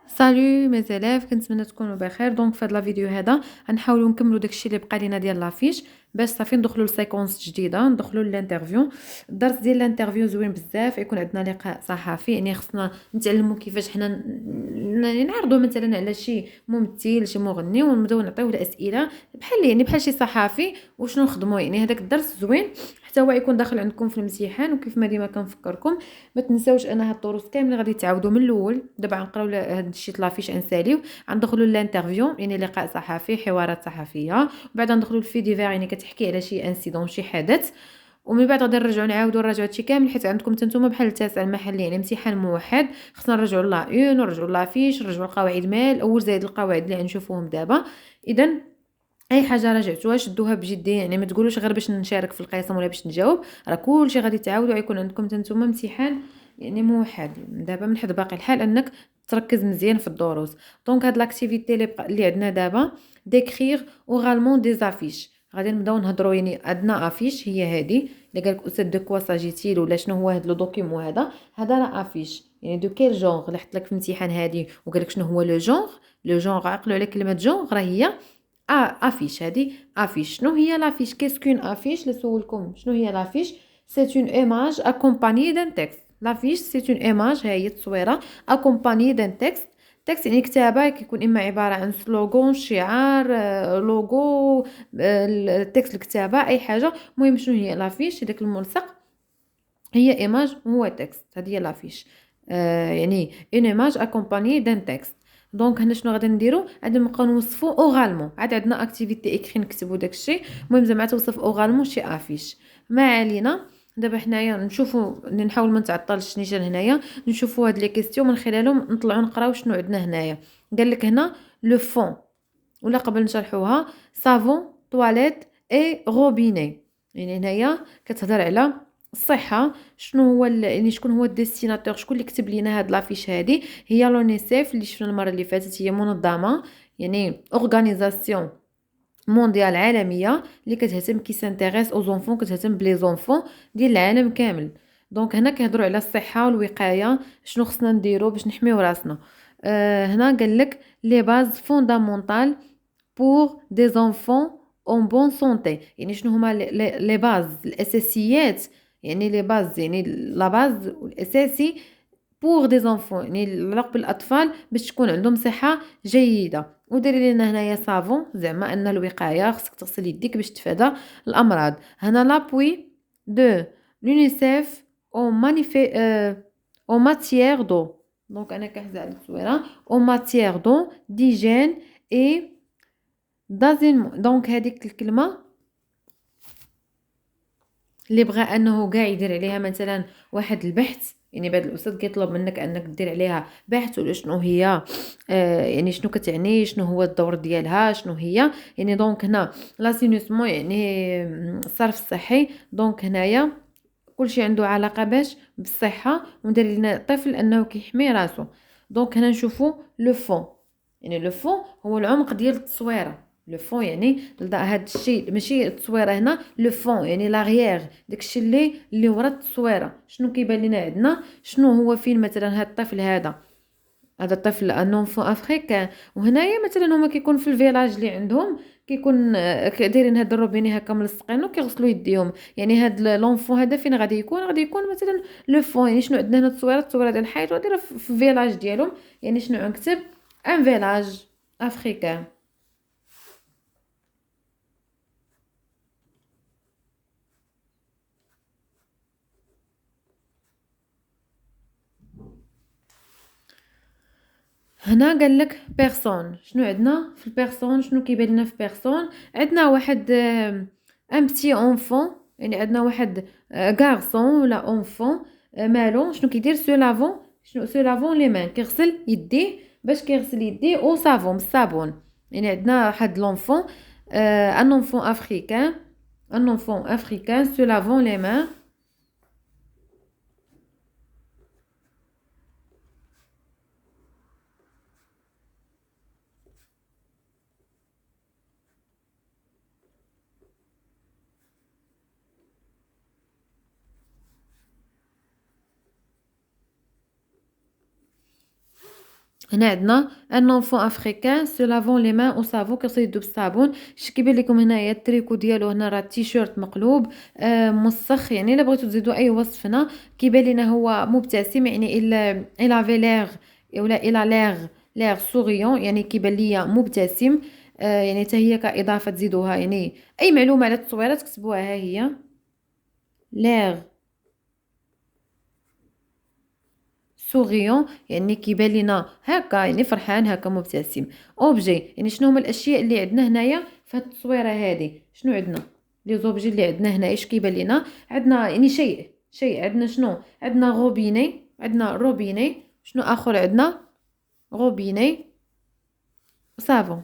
سالو مزاليف، كنتمنى تكونوا بخير. دونك في هذا الفيديو هذا غنحاولوا نكملوا داكشي اللي بقى لينا ديال لافيش باش صافي ندخلوا لسيكونس جديده، ندخلوا للانترفيو. الدرس ديال الانترفيو زوين بزاف، يكون عندنا لقاء صحفي، يعني خصنا نتعلموا كيفاش حنا نعرضوا مثلا على شي ممثل شي مغني ونبداو نعطيوه الاسئله بحال بحال شي صحفي وشنو نخدموا. يعني هذاك الدرس زوين حتى هو يكون داخل عندكم في الامتحان. وكيف ما ديما كنفكركم ما تنساوش ان هاد الدروس كاملين غادي تعاودوا من الاول. دابا غنقراو هاد الشيت لافيش انساليو، غندخلوا للانترفيو يعني لقاء صحفي، حوارات صحفيه، وبعد ندخلوا للفي ديفير يعني كتحكي على شي انسيدون شي حدث. ومن بعد غادي نرجعوا نراجعوا هادشي كامل حيت عندكم نتوما بحال التاسع المحلي يعني امتحان موحد. خصنا نرجعوا لا اون ونرجعوا لافيش، نرجعوا القواعد مال الاول زائد القواعد اللي غنشوفوهم دابا. اذا اي حاجه راجعتوها شدوها بجديه، يعني ما تقولوش غير باش نشارك في القسم ولا باش نجاوب، راه كلشي غادي تعاودوا غيكون عندكم نتوما امتحان يعني موحد. دابا من حد باقي الحال انك تركز مزيان في الدروس. دونك هاد لاكتيفيتي اللي عندنا دابا ديكريغ اورالمون دي زافيش. غادي نبداو نهضروا، يعني عندنا افيش هي هذه اللي قالك استاذ دو كوا ساجيتيل ولا شنو هو هذا لو دوكيومون هذا راه افيش يعني دو كيل جونغ اللي حط لك في الامتحان هذه وقالك شنو هو لو جونغ. لو جونغ عقلوا على كلمه جونغ راه هي افيش. هذه افيش. شنو هي لافيش؟ كيسكون افيش لسولكم شنو هي لافيش؟ سي اون ايماج اكومباني دان تكست. لافيش سي اون ايماج، هي التصويره اكومباني دان تكست. تكست يعني كتابه، كيكون اما عباره عن سلوغون شعار لوغو التكست الكتابه اي حاجه. المهم شنو هي لافيش؟ هذاك الملصق هي ايماج هو تكست. هذه هي لافيش يعني اون ايماج اكومباني دان تكست. دونك هنا شنو غادي نديرو؟ غادي نبقاو نوصفو اوغالمون. عاد عندنا اكتيفيتي اكري نكتبو داكشي. المهم زعما توصف اوغالمون شي افيش. ما علينا. دابا حنايا نشوفو، نحاول ما نتعطلش نيشان هنايا نشوفو هاد لي كيستيون من خلالهم نطلعو نقراو شنو عندنا هنايا. قال لك هنا لو فون، ولا قبل نشرحوها صافون تواليت اي روبيني. يعني هنايا كتهضر على الصحه. شنو هو يعني شكون هو الديستيناتور، شكون اللي كتب لينا هاد لافيش هادي؟ هي لونيسيف اللي شفنا المره اللي فاتت، هي منظمه يعني اورغانيزاسيون مونديال عالميه اللي كتهتم كي سانتيريس او زونفون، كتهتم بلي زونفون ديال العالم كامل. دونك هنا كيهضروا على الصحه والوقايه، شنو خصنا نديرو باش نحميو راسنا. هنا قال لك لي باز فوندامونتال pour des enfants en bonne santé. يعني شنو هما لي باز الاساسيات، يعني لي باز يعني لا باز الاساسي pour des enfants يعني العلاق بالاطفال باش تكون عندهم صحه جيده. وديري لنا هنايا صافون زعما ان الوقايه خصك تغسل يديك باش تفادى الامراض. هنا لابوي دو لونيسيف او مانيفي او ماتيير دو. دونك انا كنحز على التصويره او ماتيير دو ديجين اي دازين. دونك هذيك الكلمه اللي بغى انه كاع يدير عليها مثلا واحد البحث، يعني بعد الاستاذ كيطلب منك انك دير عليها بحث ولا شنو هي يعني شنو كتعني، شنو هو الدور ديالها، شنو هي يعني. دونك هنا لاسينوسمون يعني الصرف الصحي. دونك هنايا كلشي عنده علاقه باش بالصحه، وندير لنا الطفل انه كيحمي راسو. دونك هنا نشوفوا لو فون، يعني لو فون هو العمق ديال التصويره. لو فون يعني هذا الشيء ماشي التصويره، هنا لو فون يعني لاغيير، داكشي اللي ورا التصويره. شنو كيبان لنا عندنا؟ شنو هو فين مثلا هذا الطفل هذا الطفل ان اونفون افريكان. وهنايا مثلا هما كيكون في الفيلاج اللي عندهم كيكون دايرين هاد الروبيني هكا ملصقين وكيغسلوا يديهم. يعني هاد لونفون هذا فين غادي يكون؟ غادي يكون مثلا لو فون. يعني شنو عندنا هنا التصويره ديال الحيط ودايره في الفيلاج ديالهم. يعني شنو غنكتب؟ ان فيلاج افريكان. هنا قال لك بيرسون. شنو عندنا في البيرسون؟ شنو كيبان لنا في بيرسون؟ عندنا واحد ان بتي اونفون، يعني عندنا واحد غارسون ولا اونفون. مالو شنو كيدير؟ سو لافون. شنو سو لافون لي مان؟ كيغسل يديه. باش كيغسل يديه او صابون بالصابون. يعني عندنا واحد لونفون ان اونفون افريكان، ان اونفون افريكان سو لافون لي مان. هنا عندنا ان انفون افريكان سو لافون لي مان او سافو، كيغسل بالصابون. شتي كيبان لكم هنايا التريكو ديالو، هنا راه التيشيرت مقلوب مسخ. يعني الا بغيتو تزيدوا اي وصف هنا كيبان لينا هو مبتسم، يعني الا في ليغ ولا الا ليغ سوريون، يعني كيبان ليا مبتسم. يعني حتى هي كاضافه تزيدوها، يعني اي معلومه على التصويره تكتبوها. ها هي ليغ سوريون، يعني كيبان لينا هكا، يعني فرحان هكا مبتسم. اوبجي، يعني شنو هما الاشياء اللي عندنا هنايا في هاد التصويره هادي؟ شنو عندنا لي زوبجي اللي عندنا هنا؟ ايش كيبان لينا؟ عندنا يعني شيء عندنا شنو؟ عندنا روبيني، عندنا روبيني. شنو اخر عندنا؟ روبيني صافون.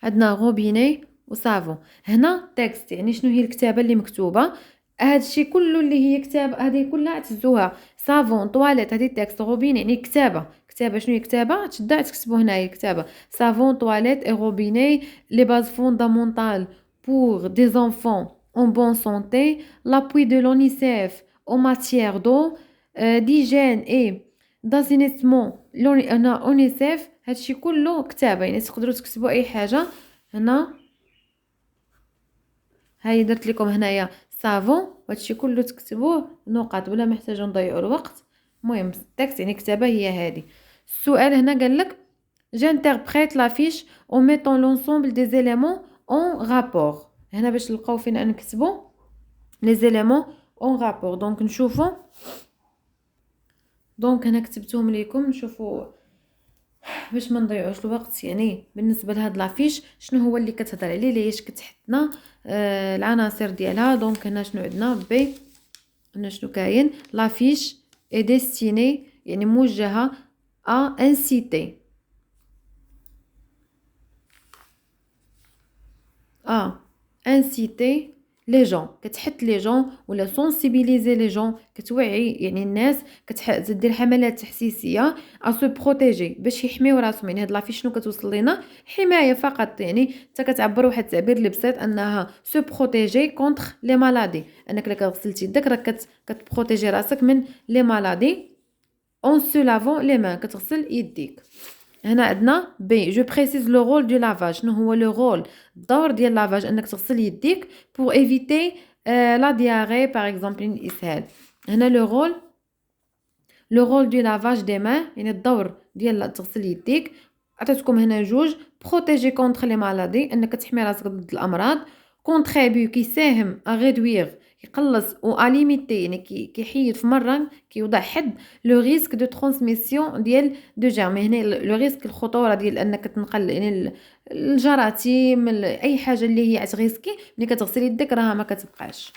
عندنا روبيني وصافون. هنا تكست، يعني شنو هي الكتابه اللي مكتوبه. هادشي كله اللي هي كتاب، هذه كلها تهزوها. صافون، طواليت، هذه تكست. روبين يعني كتابه. شنو هي كتابه؟ تشدها تكتبوا هنايا كتابه. صافون، طواليت اي روبيني، لي باز فوندامونتال pour des enfants en bonne santé, l'appui de l'ONICEF en matière d'eau, d'hygiène et d'assainissement. l'ONICEF هادشي كله كتابه، يعني تقدروا تكتبوا اي حاجه هنا. هاي درت لكم هنايا صافون، وهادشي كله تكتبوه نقط بلا ما نحتاجو نضيعوا الوقت. المهم التكست يعني كتابه هي هذه. السؤال هنا قال لك j'interprète la fiche en mettant l'ensemble des éléments en rapport. هنا باش نلقاو فين نكتبوا les éléments en rapport. دونك نشوفوا، دونك هنا كتبتهم لكم. نشوفوا باش ما نضيعوش الوقت. يعني بالنسبه لهاد لافيش شنو هو اللي كتهضر عليه، ليش كتحطنا العناصر ديالها. دونك هنا شنو عندنا؟ بي، هنا شنو كاين؟ لافيش اي ديستيني، يعني موجهه ا انسيتي، inciter les gens، كتحث لي جون ولا سونسيبيليزي لي جون، كتوعي يعني الناس، كتدير حملات تحسيسيه ا سو بروتيجي، باش يحميو راسهم. يعني هاد لافيش شنو كتوصل لينا؟ حمايه فقط. يعني حتى كتعبر واحد التعبير اللي بسيط انها سو بروتيجي كونتر لي مالادي، انك الا غسلتي يدك راك كتبروتيجي راسك من لي مالادي. اون سو لافون لي مان، كتغسل يديك. هنا عندنا بي، جو بريسيز لو رول دو لافاج. شنو هو لو رول؟ الدور ديال لافاج انك تغسل يديك بور ايفيتي لا دياري باغ اكزومبل، الاسهال. هنا لو رول دو لافاج دي مان، يعني الدور ديال تغسل يديك. عطيتكم هنا جوج. بروتيجي كونتر لي مالادي، انك تحمي راسك ضد الامراض. كونتريبيو، كيساهم ا ريدوير، يقلص، و ليميتي يعني كيحيد في مره، كيوضع حد لو ريسك دو ترانسميسيون ديال دو جيرم. هنا لو ريسك الخطوره ديال انك تنقل يعني الجراثيم، اي حاجه اللي هي تغيسكي ملي كتغسلي يدك راها ما كتبقاش.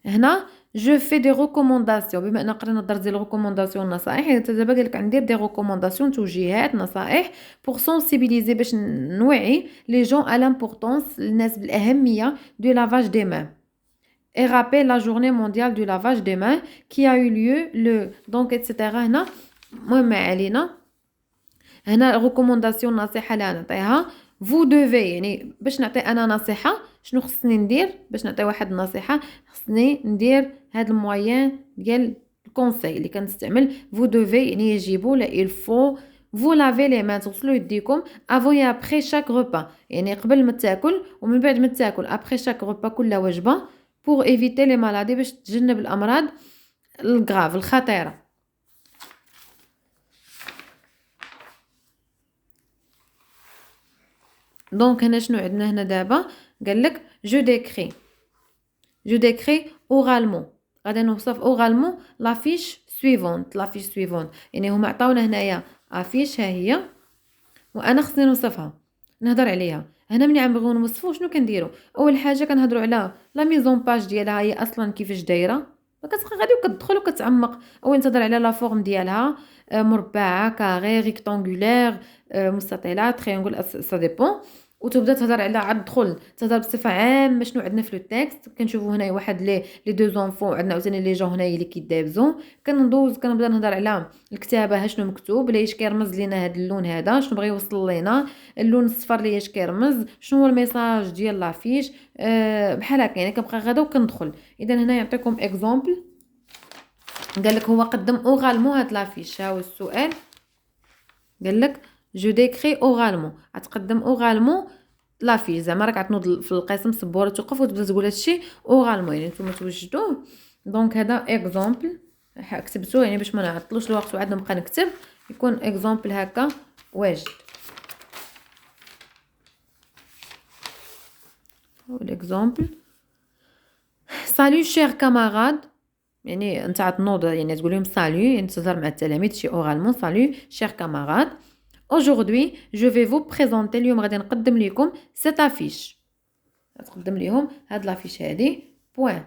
هنا جو في دي ريكومونداسيون، بما ان قرينا الدرس ديال ريكومونداسيون النصائح، حتى دابا قالك غندير دي ريكومونداسيون، توجيهات، نصائح بور سونسيبيليزي، باش نوعي لي جون على لامبورطونس، الناس بالاهميه دو لافاج دي مان. et rappelle la journée mondiale du lavage des mains qui a eu lieu le donc etc. هنا المهم ما علينا. هنا ريكومونداسيون، نصيحه اللي نعطيها vous devez، يعني باش نعطي انا نصيحه شنو خصني ندير؟ باش نعطي واحد النصيحه خصني ندير هاد الموين ديال الكونساي اللي كنستعمل. vous devez يعني يجب ولا il faut vous laver les mains، تغسلوا يديكم avant et après chaque repas، يعني قبل ما تاكل ومن بعد ما تاكل. après chaque repas، كل وجبه. pour éviter les maladies، باش تجنب الامراض الغراف الخطيره. دونك هنا شنو عندنا هنا دابا؟ قال لك جو ديكري اورالمون، غادي نوصف اورالمون لافيش سويفونت. يعني هما عطاونا هنايا افيش، ها هي، وانا خصني نوصفها، نهضر عليها. هنا ملي عم نبغيو نوصفو شنو كنديرو؟ اول حاجه كنهضروا على لا ميزون باج ديالها، هي اصلا كيفاش دايره. كتبقى غادي وكتدخل وكتعمق. اول تهضر على لا فورم ديالها، مربعه، كاري، ريكتانغولير، مستطيله، تريانغول، سا ديبون. وتبدا تهضر على عاد دخل تهضر بصفه عامه شنو عندنا في لو تيكست. كنشوفوا هنايا واحد لي دو زونفون، عندنا عاوتاني لي جون هنايا اللي كيدابزو. كندوز كنبدا نهضر على الكتابه، شنو مكتوب، ليش كيرمز لينا هذا اللون، هذا شنو بغى يوصل لينا، اللون الصفر ليش كيرمز، شنو هو الميساج ديال لافيش. بحال هكا يعني كنبقى غادا وكندخل. اذا هنا يعطيكم اكزومبل، قال لك هو قدم اورالمون هاد لافيش. ها هو السؤال، قال لك جو ديكري اورالمون، غتقدم اورالمون لافيش. زعما راك غتنوض في القسم سبوره توقف وتبدا تقول هادشي اورالمون، يعني نتوما توجدوه. دونك هذا اكزومبل كتبتوه يعني باش ما نعطلوش الوقت وعاد نبقى نكتب، يكون اكزومبل هكا واجد. الاكزومبل: سالو شير كاماراد، يعني انت غتنوض يعني تقول لهم سالو، يعني تهضر مع التلاميذ شي اورالمون. سالو شير كاماراد، aujourd'hui je vais vous présenter، اليوم غادي نقدم لكم cette affiche. غتقدم ليهم هاد لافيش هادي بوين.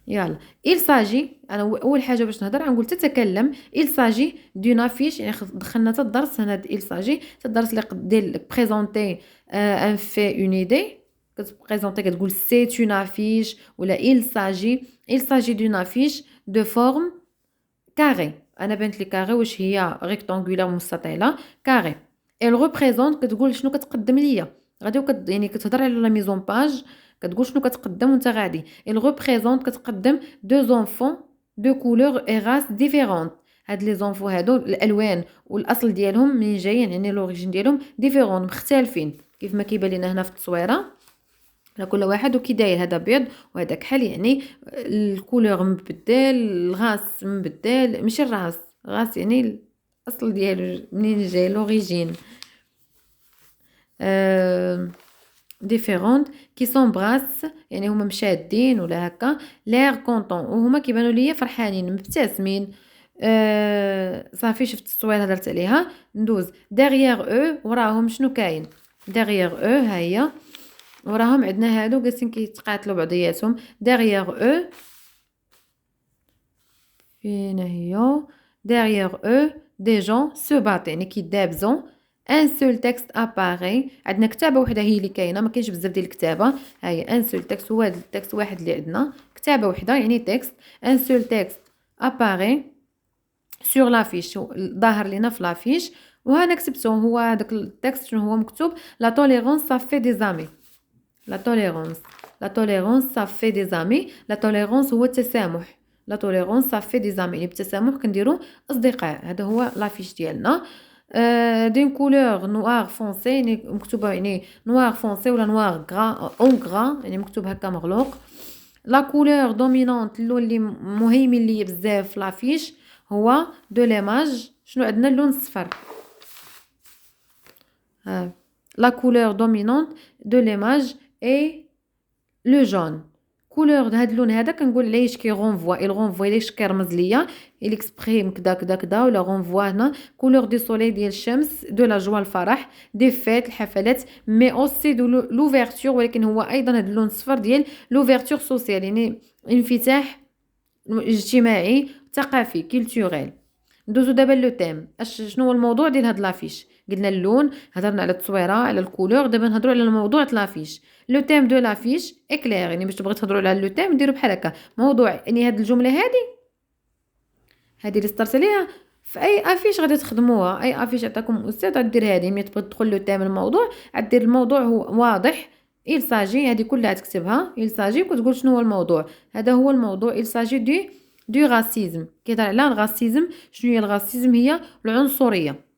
يلا il s'agit، انا اول حاجه باش نهضر غنقول تتكلم il s'agit d'une affiche، يعني دخلنا حتى الدرس هنا il s'agit الدرس اللي دير بريزونتي ان في اون idée. كتبريزونتي كتقول c'est une affiche ولا il s'agit d'une affiche de forme carré. انا بانت لي كاري، واش هي ريكتانغولار مستطيله كاري. elle représente كتقول شنو كتقدم ليا غادي يعني كتهضر على لا ميزون باج، كتقول شنو كتقدم وانت غادي. elle représente كتقدم دو زونفون دو كولور اي راس ديفيرونت. هاد لي زونفون هادو الالوان والاصل ديالهم منين جايين، يعني لوريجين ديالهم ديفيرون مختلفين كيف ما كيبان لنا هنا في التصويره. كل واحد وكي داير، هذا بيض وهذا كحل، يعني الكولور مبدل، الغاس مبدل، ماشي الراس غاس يعني الاصل ديالو منين جاي لوريجين. ديفيرونت كي سون براس، يعني هما مشادين ولا هكا. لير كونطون، وهما كيبانوا ليا فرحانين مبتسمين. صافي شفت التصوير هضرت عليها. ندوز ديغيير او، وراهم شنو كاين. ديغيير او ها هي، وراهم عندنا هادو جالسين كيتقاتلوا بعضياتهم. ديغيير او فين هي، ديغيير او دي جون سو بات، يعني كيدابزون. ان سول تكست اباري، عندنا كتابه وحده هي اللي كاينه، ما كاينش بزاف ديال الكتابه. ها هي ان سول تكست، هو هذا التكست واحد اللي عندنا، كتابه وحده يعني تكست. ان سول تكست اباري سور لافيش، ظاهر لينا في لافيش. وهنا كتبته هو هذاك التكست شنو هو مكتوب. لا توليرونس صا في دي زامي. لا توليرونس صا في دي زامي. لا توليرونس هو التسامح. لا توليرونس صا في دي زامي، يعني بالتسامح كنديروا اصدقاء. هذا هو لافيش ديالنا. دين كولور نوار فونسي، يعني مكتوبه يعني نوار فونسي ولا نوار غرا اون غرا، يعني مكتوب هكا مغلوق. لا كولور دومينونت، اللون اللي مهيمن ليا بزاف في لافيش هو دو ليماج. شنو عندنا؟ اللون الصفر. لا كولور دومينونت دو ليماج اي لو جون. كولور هاد اللون هذا كنقول علاش كي رونفوا، il رونفوا علاش كيرمز ليا، il اكسبريم كدا كدا كدا، ولا رونفوا هنا كولور دو سولي ديال الشمس، دو لا جوا الفرح، دي فيت الحفلات، مي اوسي دو لوفيرتور، ولكن هو ايضا هاد اللون الصفر ديال لوفيرتور سوسيال، يعني انفتاح اجتماعي ثقافي كولتوريل. ندوزو دابا لو تيم، شنو هو الموضوع ديال هاد لافيش. قلنا اللون، هضرنا على التصويره على الكولور، دابا نهضروا على الموضوع تاع لافيش. لو تيم دو لافيش اكلير، يعني باش تبغي تهضروا على لو تيم ديروا بحال هكا موضوع، يعني هاد الجمله هادي اللي استرت عليها في اي افيش غادي تخدموها. اي افيش عطاكم استاذ غدير هادي، ملي تبغي تدخل لو تيم الموضوع غدير الموضوع هو واضح. il s'agit هادي كلها تكتبها il s'agit وتقول شنو هو الموضوع. هذا هو الموضوع il s'agit دو راسيزم. كيهضر على الراسيزم. شنو هي الراسيزم؟ هي العنصريه.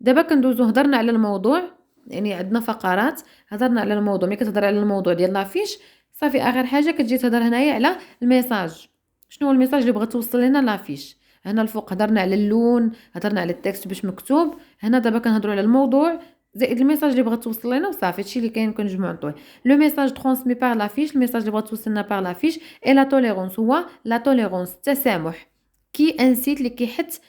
دابا كندوزو هضرنا على الموضوع، يعني عندنا فقرات هضرنا على الموضوع. ملي كتهضر على الموضوع ديال لافيش صافي اخر حاجه كتجي تهضر هنايا على الميساج. شنو هو الميساج اللي بغات توصل لنا لافيش. هنا الفوق هضرنا على اللون، هضرنا على التكست باش مكتوب. هنا دابا كنهضروا على الموضوع زائد الميساج اللي بغات توصل لنا، وصافي هادشي اللي كاين كنجمعوا نطوي. لو ميساج ترانسمي بار لافيش، الميساج اللي بغات توصلنا بار لافيش. اي لا توليرونس هو لا توليرونس التسامح، كي انسيت اللي كيحت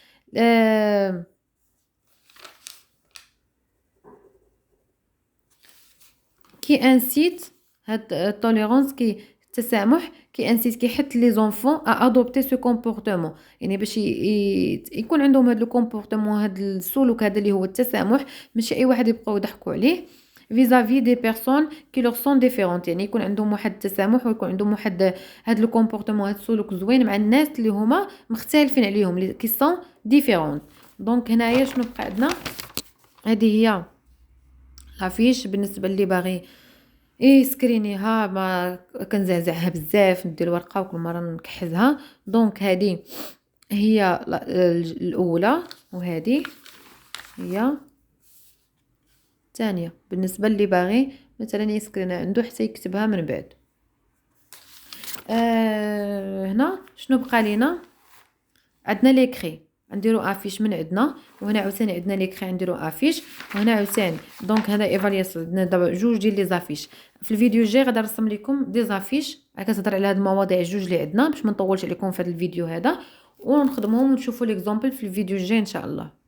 كي انسيت. هاد التوليرونس كي التسامح كي انسيت كيحث لي زونفون ا ادوبتي سو كومبورتمون، يعني باش يكون عندهم هاد لو كومبورتمون، هاد السلوك هذا اللي هو التسامح. ماشي اي واحد يبقاو يضحكوا عليه. vis-à-vis des personnes qui leur sont différentes، يعني يكون عندهم واحد التسامح ويكون عندهم واحد هاد لو كومبورتمون، هاد السلوك زوين مع الناس اللي هما مختلفين عليهم، اللي كي سون ديفيرون. دونك هنايا شنو بقى عندنا؟ هذه هي لافيش بالنسبه اللي باغي سكرينيها، ما كنزعزعها بزاف، ندير ورقه وكل مره نكحزها. دونك هذه هي الاولى، وهذه هي الثانيه بالنسبه اللي باغي مثلا يسكرينها عنده حتى يكتبها من بعد. هنا شنو بقى لينا؟ عندنا ليكري نديرو افيش من عندنا، وهنا عاوتاني عندنا ليكري نديرو افيش، وهنا عاوتاني. دونك هذا ايفالياسيون، عندنا دابا جوج ديال لي زافيش. في الفيديو الجاي غادي نرسم لكم دي زافيش كتهضر على هاد المواضيع جوج اللي عندنا باش ما نطولش عليكم في هذا الفيديو هذا، ونخدمهم ونشوفوا ليكزامبل في الفيديو الجاي ان شاء الله.